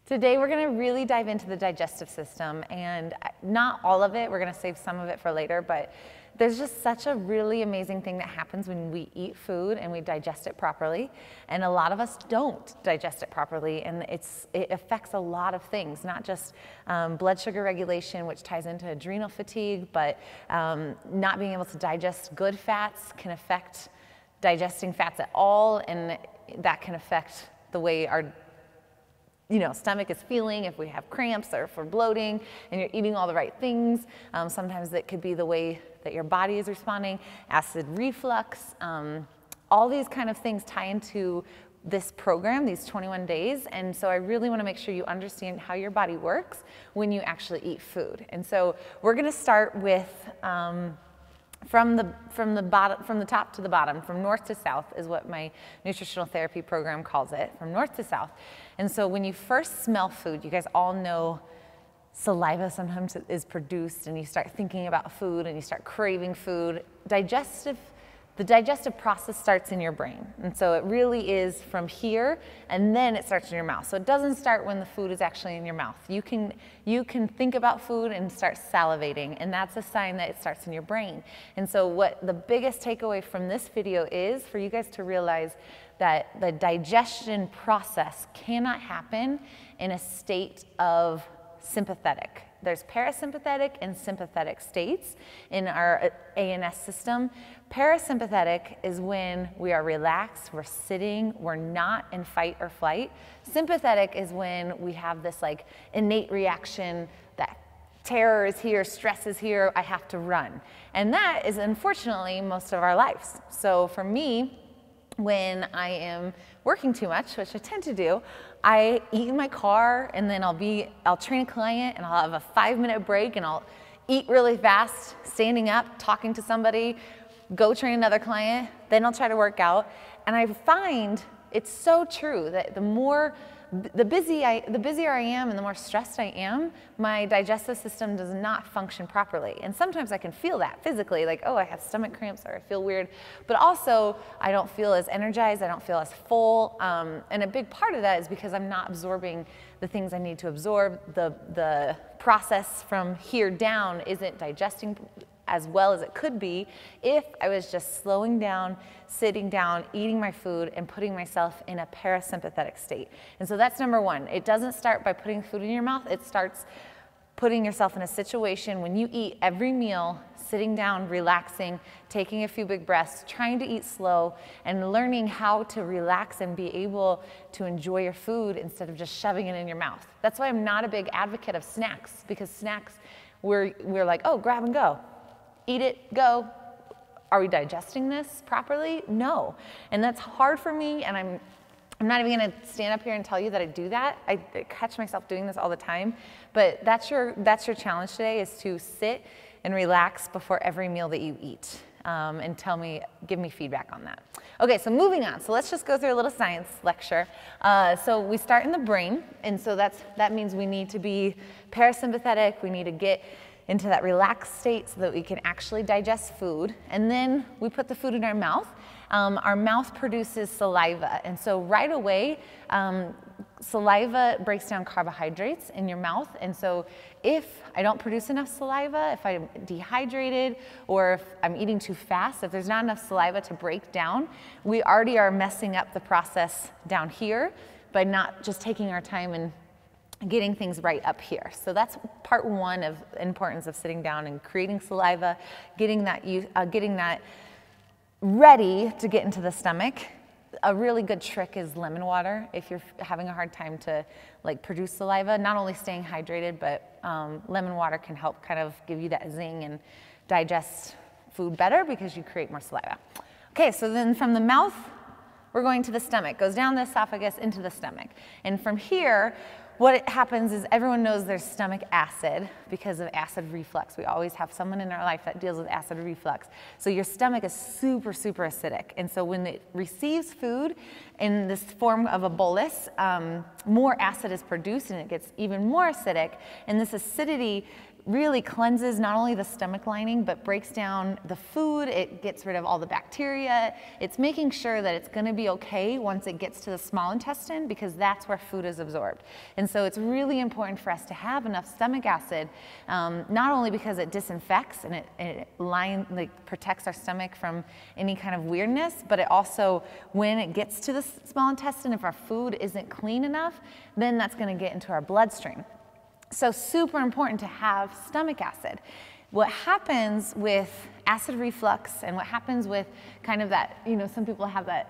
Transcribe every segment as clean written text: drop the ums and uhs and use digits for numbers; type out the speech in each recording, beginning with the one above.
Today we're going to really dive into the digestive system, and not all of it, we're going to save some of it for later, but there's just such a really amazing thing that happens when we eat food and we digest it properly, and a lot of us don't digest it properly, and it affects a lot of things, not just blood sugar regulation, which ties into adrenal fatigue, but not being able to digest good fats can affect digesting fats at all, and that can affect the way our stomach is feeling, if we have cramps or if we're bloating and you're eating all the right things. Sometimes it could be the way that your body is responding, acid reflux. All these kind of things tie into this program, these 21 days. And so I really want to make sure you understand how your body works when you actually eat food. And so we're going to start with from the top to the bottom, from north to south is what my nutritional therapy program calls it, from north to south. And so when you first smell food, you guys all know saliva sometimes is produced and you start thinking about food and you start craving food. The digestive process starts in your brain. And so it really is from here and then it starts in your mouth. So it doesn't start when the food is actually in your mouth. You can think about food and start salivating, and that's a sign that it starts in your brain. And so what the biggest takeaway from this video is for you guys to realize that the digestion process cannot happen in a state of sympathetic. There's parasympathetic and sympathetic states in our ANS system. Parasympathetic is when we are relaxed, we're sitting, we're not in fight or flight. Sympathetic is when we have this like innate reaction that terror is here, stress is here, I have to run. And that is unfortunately most of our lives. So for me, when I am working too much, which I tend to do, I eat in my car and then I'll train a client and I'll have a 5-minute break and I'll eat really fast, standing up, talking to somebody, go train another client, then I'll try to work out. And I find it's so true that the busier I am and the more stressed I am, my digestive system does not function properly. And sometimes I can feel that physically, like, oh, I have stomach cramps or I feel weird, but also I don't feel as energized, I don't feel as full. And a big part of that is because I'm not absorbing the things I need to absorb. The process from here down isn't digesting as well as it could be if I was just slowing down, sitting down, eating my food, and putting myself in a parasympathetic state. And so that's number one. It doesn't start by putting food in your mouth. It starts putting yourself in a situation when you eat every meal, sitting down, relaxing, taking a few big breaths, trying to eat slow, and learning how to relax and be able to enjoy your food instead of just shoving it in your mouth. That's why I'm not a big advocate of snacks, because snacks, we're like, oh, grab and go. Eat it, go. Are we digesting this properly? No. And that's hard for me, and I'm not even gonna stand up here and tell you that I do that. I catch myself doing this all the time, but that's your challenge today, is to sit and relax before every meal that you eat, and give me feedback on that. Okay, so moving on. So let's just go through a little science lecture. So we start in the brain, and so that means we need to be parasympathetic, we need to get into that relaxed state so that we can actually digest food. And then we put the food in our mouth. Our mouth produces saliva. And so right away, saliva breaks down carbohydrates in your mouth. And so if I don't produce enough saliva, if I'm dehydrated, or if I'm eating too fast, if there's not enough saliva to break down, we already are messing up the process down here by not just taking our time and getting things right up here. So that's part one of the importance of sitting down and creating saliva, getting that ready to get into the stomach. A really good trick is lemon water. If you're having a hard time to produce saliva, not only staying hydrated, but lemon water can help kind of give you that zing and digest food better because you create more saliva. Okay, so then from the mouth, we're going to the stomach. Goes down the esophagus into the stomach. And from here, what happens is everyone knows there's stomach acid because of acid reflux. We always have someone in our life that deals with acid reflux. So your stomach is super, super acidic. And so when it receives food in this form of a bolus, more acid is produced and it gets even more acidic. And this acidity really cleanses not only the stomach lining, but breaks down the food. It gets rid of all the bacteria. It's making sure that it's going to be okay once it gets to the small intestine, because that's where food is absorbed. And so it's really important for us to have enough stomach acid, not only because it disinfects and it protects our stomach from any kind of weirdness, but it also, when it gets to the small intestine, if our food isn't clean enough, then that's going to get into our bloodstream. So super important to have stomach acid. What happens with acid reflux and what happens with kind of that, some people have that,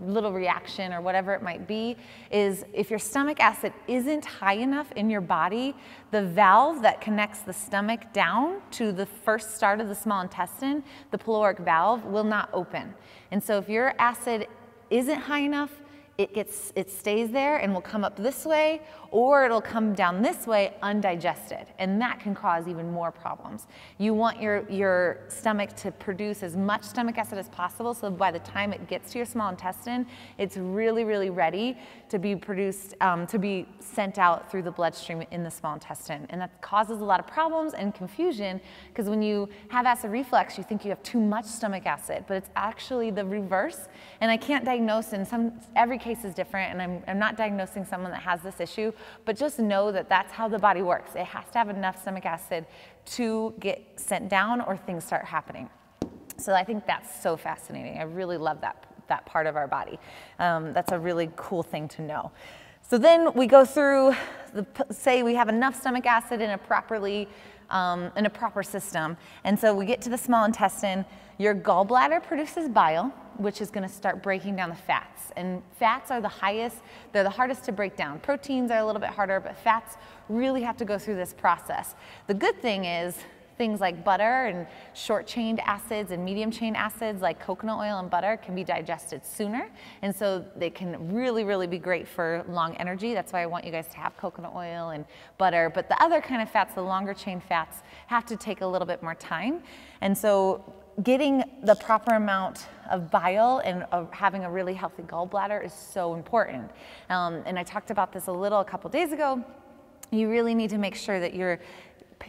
little reaction or whatever it might be, is if your stomach acid isn't high enough in your body, the valve that connects the stomach down to the first start of the small intestine, the pyloric valve, will not open. And so if your acid isn't high enough, it stays there and will come up this way, or it'll come down this way undigested, and that can cause even more problems. You want your stomach to produce as much stomach acid as possible, so by the time it gets to your small intestine, it's really, really ready to be produced, to be sent out through the bloodstream in the small intestine. And that causes a lot of problems and confusion, because when you have acid reflux, you think you have too much stomach acid, but it's actually the reverse. And I can't diagnose, and every case is different, and I'm not diagnosing someone that has this issue, but just know that that's how the body works. It has to have enough stomach acid to get sent down or things start happening. So I think that's so fascinating. I really love that part of our body. That's a really cool thing to know. So then we go through, say we have enough stomach acid in a proper system, and so we get to the small intestine. Your gallbladder produces bile, which is going to start breaking down the fats. And fats are they're the hardest to break down. Proteins are a little bit harder, but fats really have to go through this process. The good thing is things like butter and short-chained acids and medium-chained acids like coconut oil and butter can be digested sooner. And so they can really, really be great for long energy. That's why I want you guys to have coconut oil and butter. But the other kind of fats, the longer-chain fats, have to take a little bit more time. And so getting the proper amount of bile and having a really healthy gallbladder is so important. And I talked about this a couple days ago. You really need to make sure that you're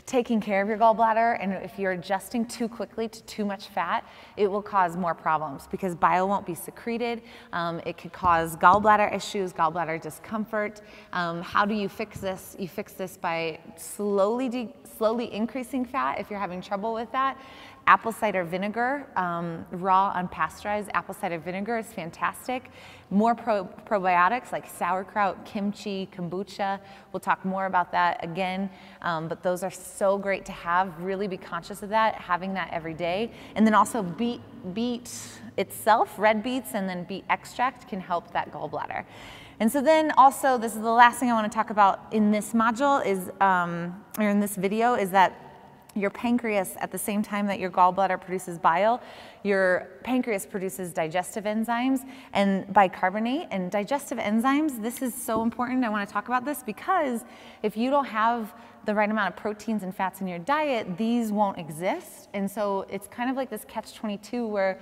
taking care of your gallbladder, and if you're adjusting too quickly to too much fat, it will cause more problems because bile won't be secreted. It could cause gallbladder issues, gallbladder discomfort. How do you fix this? You fix this by slowly increasing fat if you're having trouble with that. Apple cider vinegar, raw unpasteurized apple cider vinegar is fantastic. More probiotics like sauerkraut, kimchi, kombucha. We'll talk more about that again, but those are so great to have. Really be conscious of that, having that every day. And then also beet itself, red beets, and then beet extract can help that gallbladder. And so then also, this is the last thing I want to talk about in this module is, or in this video, is that your pancreas, at the same time that your gallbladder produces bile, your pancreas produces digestive enzymes and bicarbonate. And digestive enzymes, this is so important. I want to talk about this because if you don't have the right amount of proteins and fats in your diet, these won't exist. And so it's kind of like this catch-22 where,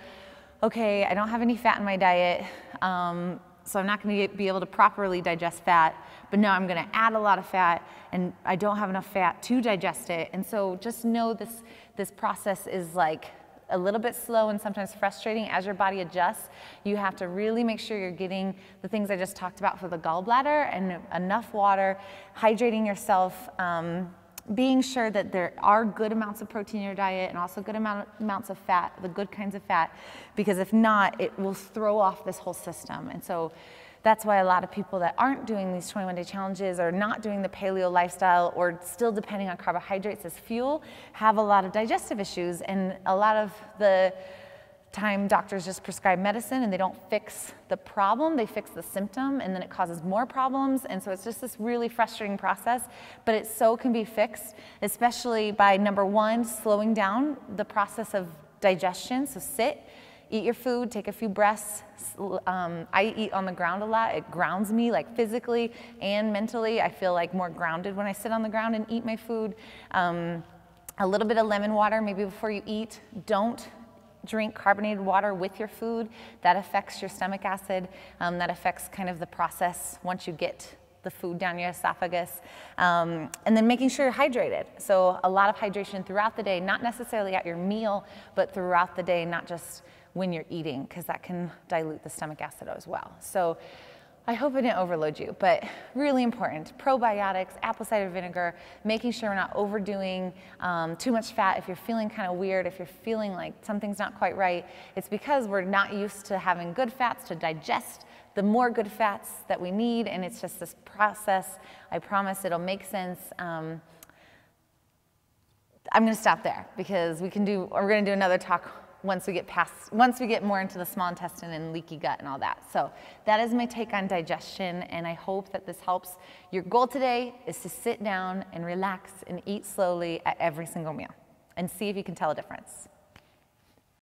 okay, I don't have any fat in my diet, so I'm not going to be able to properly digest fat, but now I'm going to add a lot of fat, and I don't have enough fat to digest it. And so just know this process is like a little bit slow and sometimes frustrating as your body adjusts. You have to really make sure you're getting the things I just talked about for the gallbladder and enough water, hydrating yourself, being sure that there are good amounts of protein in your diet and also good amounts of fat, the good kinds of fat, because if not, it will throw off this whole system. And so that's why a lot of people that aren't doing these 21-day challenges or not doing the paleo lifestyle or still depending on carbohydrates as fuel have a lot of digestive issues. And a lot of the time doctors just prescribe medicine and they don't fix the problem, they fix the symptom, and then it causes more problems. And so it's just this really frustrating process, but it so can be fixed, especially by number one, slowing down the process of digestion. So sit, eat your food, take a few breaths. I eat on the ground a lot. It grounds me, like physically and mentally. I feel like more grounded when I sit on the ground and eat my food. A little bit of lemon water maybe before you eat. Don't drink carbonated water with your food. That affects your stomach acid. That affects kind of the process once you get the food down your esophagus. And then making sure you're hydrated. So a lot of hydration throughout the day, not necessarily at your meal, but throughout the day, not just when you're eating, because that can dilute the stomach acid as well. So I hope I didn't overload you, but really important. Probiotics, apple cider vinegar, making sure we're not overdoing too much fat. If you're feeling kind of weird, if you're feeling like something's not quite right, it's because we're not used to having good fats to digest the more good fats that we need, and it's just this process. I promise it'll make sense. I'm gonna stop there because we're gonna do another talk once we get more into the small intestine and leaky gut and all that. So that is my take on digestion, and I hope that this helps. Your goal today is to sit down and relax and eat slowly at every single meal and see if you can tell a difference.